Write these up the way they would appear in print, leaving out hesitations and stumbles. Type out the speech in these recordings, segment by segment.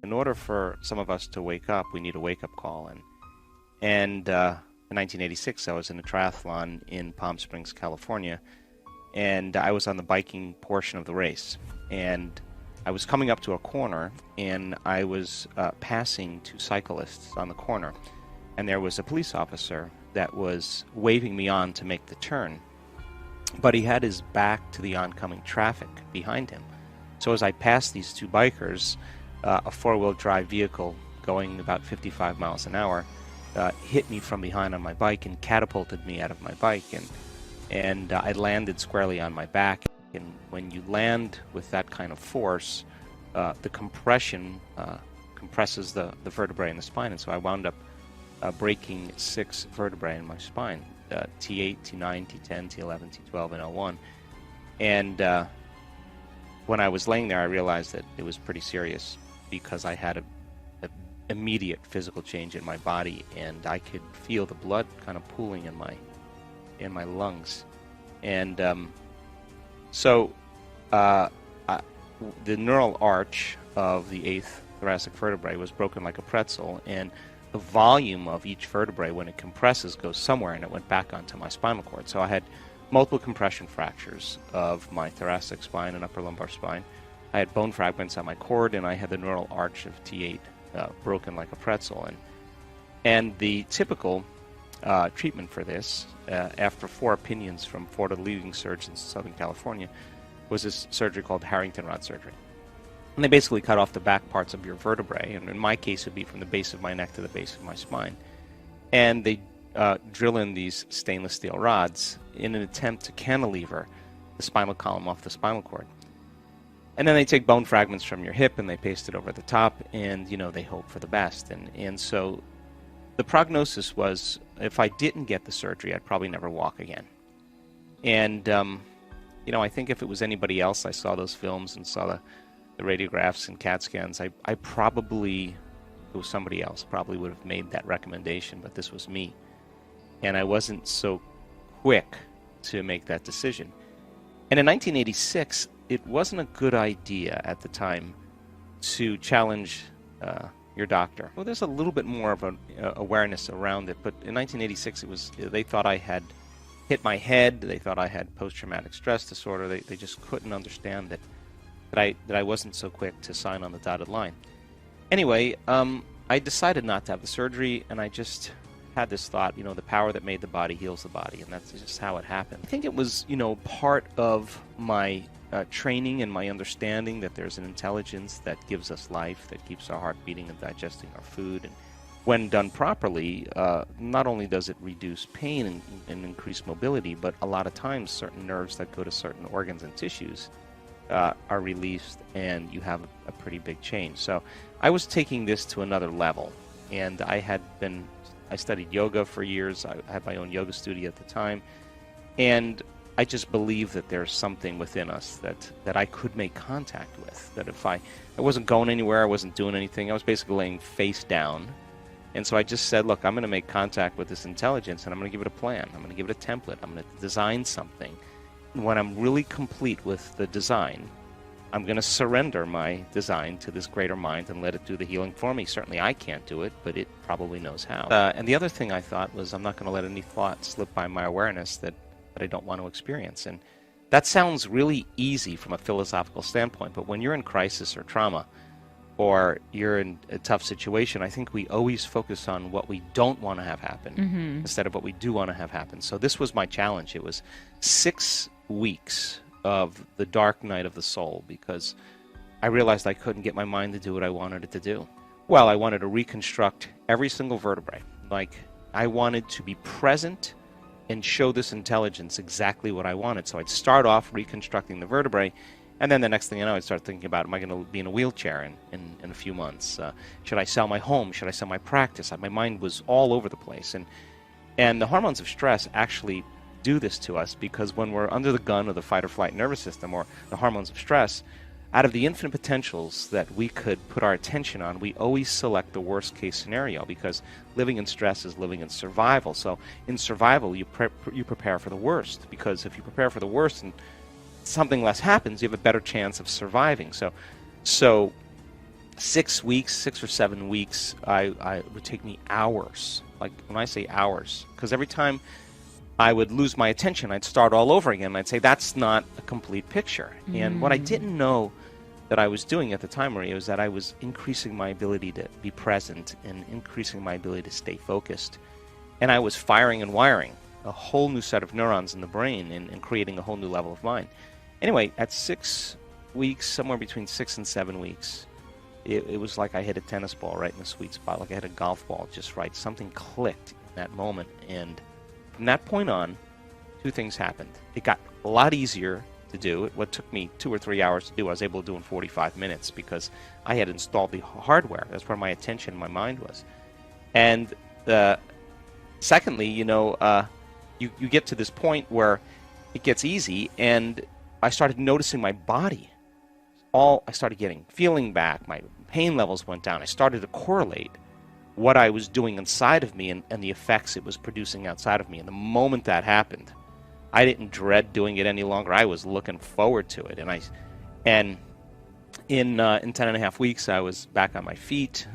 in order for some of us to wake up, we need a wake-up call. And in 1986, I was in a triathlon in Palm Springs, California, and I was on the biking portion of the race. And I was coming up to a corner, and I was passing two cyclists on the corner. And there was a police officer that was waving me on to make the turn. But he had his back to the oncoming traffic behind him. So as I passed these two bikers, a four-wheel drive vehicle going about 55 miles an hour hit me from behind on my bike and catapulted me out of my bike. And I landed squarely on my back. And when you land with that kind of force, the compression compresses the vertebrae in the spine. And so I wound up breaking 6 vertebrae in my spine, T8, T9, T10, T11, T12, and L1. And when I was laying there, I realized that it was pretty serious because I had a immediate physical change in my body, and I could feel the blood kind of pooling in my lungs. And so the neural arch of the 8th thoracic vertebrae was broken like a pretzel, and the volume of each vertebrae when it compresses goes somewhere, and it went back onto my spinal cord. So I had multiple compression fractures of my thoracic spine and upper lumbar spine. I had bone fragments on my cord, and I had the neural arch of T8 broken like a pretzel. And the typical treatment for this, after 4 opinions from 4 of the leading surgeons in Southern California, was this surgery called Harrington rod surgery. And they basically cut off the back parts of your vertebrae, and in my case it would be from the base of my neck to the base of my spine. And they drill in these stainless steel rods in an attempt to cantilever the spinal column off the spinal cord. And then they take bone fragments from your hip and they paste it over the top, and they hope for the best. And so the prognosis was, if I didn't get the surgery, I'd probably never walk again. And I think if it was anybody else, I saw those films and saw the radiographs and CAT scans, I probably, if it was somebody else, probably would have made that recommendation, but this was me. And I wasn't so quick to make that decision. And in 1986, it wasn't a good idea at the time to challenge your doctor. Well, there's a little bit more of an awareness around it, but in 1986, they thought I had hit my head. They thought I had post-traumatic stress disorder. They just couldn't understand that I wasn't so quick to sign on the dotted line. Anyway, I decided not to have the surgery, and I just had this thought, the power that made the body heals the body, and that's just how it happened. I think it was, part of my training and my understanding that there's an intelligence that gives us life, that keeps our heart beating and digesting our food. And when done properly, not only does it reduce pain and increase mobility, but a lot of times certain nerves that go to certain organs and tissues are released, and you have a pretty big change. So I was taking this to another level, and I studied yoga for years. I had my own yoga studio at the time, and I just believe that there's something within us that I could make contact with, that if I wasn't going anywhere, I wasn't doing anything, I was basically laying face down. And so I just said, look, I'm going to make contact with this intelligence, and I'm going to give it a plan. I'm going to give it a template. I'm going to design something. And when I'm really complete with the design, I'm going to surrender my design to this greater mind and let it do the healing for me. Certainly I can't do it, but it probably knows how. And the other thing I thought was, I'm not going to let any thought slip by my awareness that I don't want to experience. And that sounds really easy from a philosophical standpoint, but when you're in crisis or trauma, or you're in a tough situation, I think we always focus on what we don't want to have happen instead of what we do want to have happen. So this was my challenge. It was 6 weeks of the dark night of the soul, because I realized I couldn't get my mind to do what I wanted it to do. Well, I wanted to reconstruct every single vertebrae. Like, I wanted to be present and show this intelligence exactly what I wanted. So I'd start off reconstructing the vertebrae, and then the next thing you know, I'd start thinking about, am I going to be in a wheelchair in a few months? Should I sell my home? Should I sell my practice? My mind was all over the place. And the hormones of stress actually do this to us, because when we're under the gun of the fight or flight nervous system, or the hormones of stress, out of the infinite potentials that we could put our attention on, we always select the worst case scenario, because living in stress is living in survival. So in survival, you prepare for the worst, because if you prepare for the worst and something less happens, you have a better chance of surviving. So 6 or 7 weeks, it would take me hours. Like when I say hours, because every time I would lose my attention, I'd start all over again. I'd say, that's not a complete picture. And what I didn't know that I was doing at the time, Maria, was that I was increasing my ability to be present and increasing my ability to stay focused. And I was firing and wiring a whole new set of neurons in the brain and creating a whole new level of mind. Anyway, at 6 weeks, somewhere between 6 and 7 weeks, it was like I hit a tennis ball right in the sweet spot, like I hit a golf ball just right. Something clicked in that moment. And from that point on, 2 things happened. It got a lot easier to do. What took me 2 or 3 hours to do, I was able to do in 45 minutes because I had installed the hardware. That's where my attention, my mind was. And secondly, you get to this point where it gets easy, and I started noticing my body. I started feeling back. My pain levels went down. I started to correlate what I was doing inside of me and the effects it was producing outside of me. And the moment that happened, I didn't dread doing it any longer. I was looking forward to it. And in 10.5 weeks, I was back on my feet.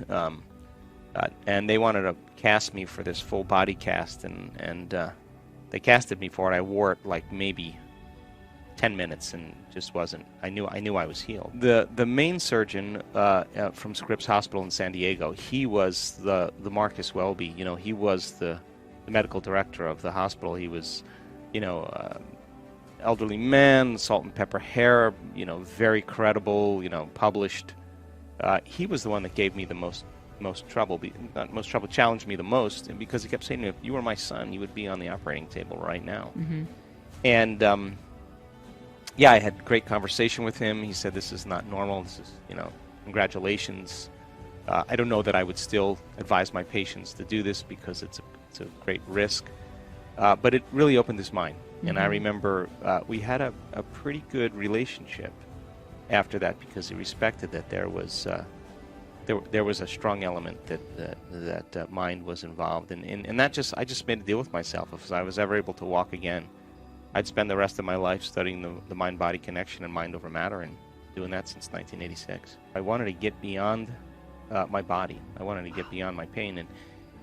And they wanted to cast me for this full body cast, and they casted me for it. I wore it like maybe 10 minutes and just wasn't. I knew I was healed. The main surgeon from Scripps Hospital in San Diego, he was the Marcus Welby. He was the medical director of the hospital. He was, elderly man, salt and pepper hair, very credible, published. He was the one that gave me the most trouble, not most trouble, challenged me the most, because he kept saying to me, if you were my son, you would be on the operating table right now. Mm-hmm. And I had a great conversation with him. He said, this is not normal. This is, congratulations. I don't know that I would still advise my patients to do this because it's a great risk. But it really opened his mind. Mm-hmm. And I remember we had a pretty good relationship after that, because he respected that there was a strong element that mind was involved, and that I just made a deal with myself. If I was ever able to walk again, I'd spend the rest of my life studying the mind-body connection and mind over matter, and doing that since 1986. I wanted to get beyond my body. I wanted to get beyond my pain,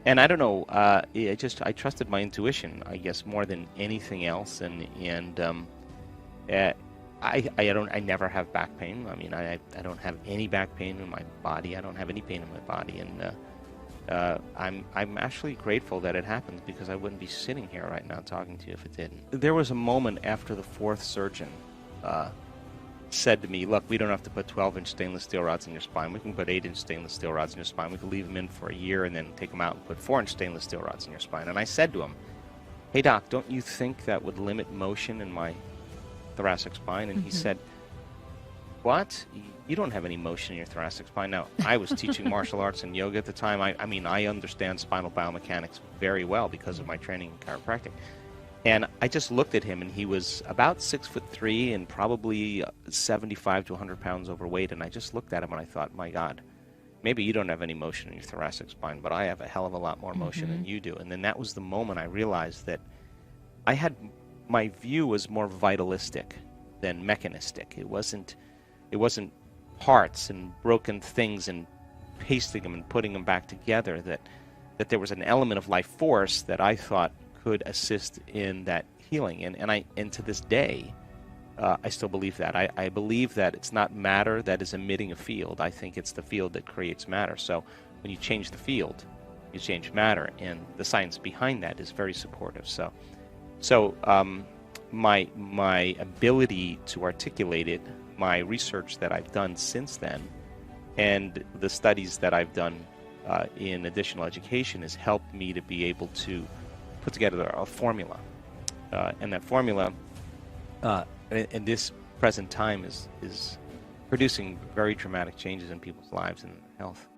and I don't know. I trusted my intuition, I guess, more than anything else, I never have back pain. I mean, I don't have any back pain in my body. I don't have any pain in my body, and I'm actually grateful that it happened, because I wouldn't be sitting here right now talking to you if it didn't. There was a moment after the 4th surgeon said to me, look, we don't have to put 12-inch stainless steel rods in your spine. We can put 8-inch stainless steel rods in your spine. We can leave them in for a year and then take them out and put 4-inch stainless steel rods in your spine. And I said to him, hey, doc, don't you think that would limit motion in my thoracic spine? And he said, what? You don't have any motion in your thoracic spine. Now, I was teaching martial arts and yoga at the time. I understand spinal biomechanics very well because of my training in chiropractic. And I just looked at him, and he was about 6'3" and probably 75 to 100 pounds overweight. And I just looked at him and I thought, my God, maybe you don't have any motion in your thoracic spine, but I have a hell of a lot more motion than you do. And then that was the moment I realized that my view was more vitalistic than mechanistic. It wasn't parts and broken things and pasting them and putting them back together, that there was an element of life force that I thought could assist in that healing. And to this day, I still believe that. I believe that it's not matter that is emitting a field. I think it's the field that creates matter. So when you change the field, you change matter, and the science behind that is very supportive. So my ability to articulate it, my research that I've done since then, and the studies that I've done in additional education has helped me to be able to put together a formula. And that formula, in this present time, is producing very dramatic changes in people's lives and health.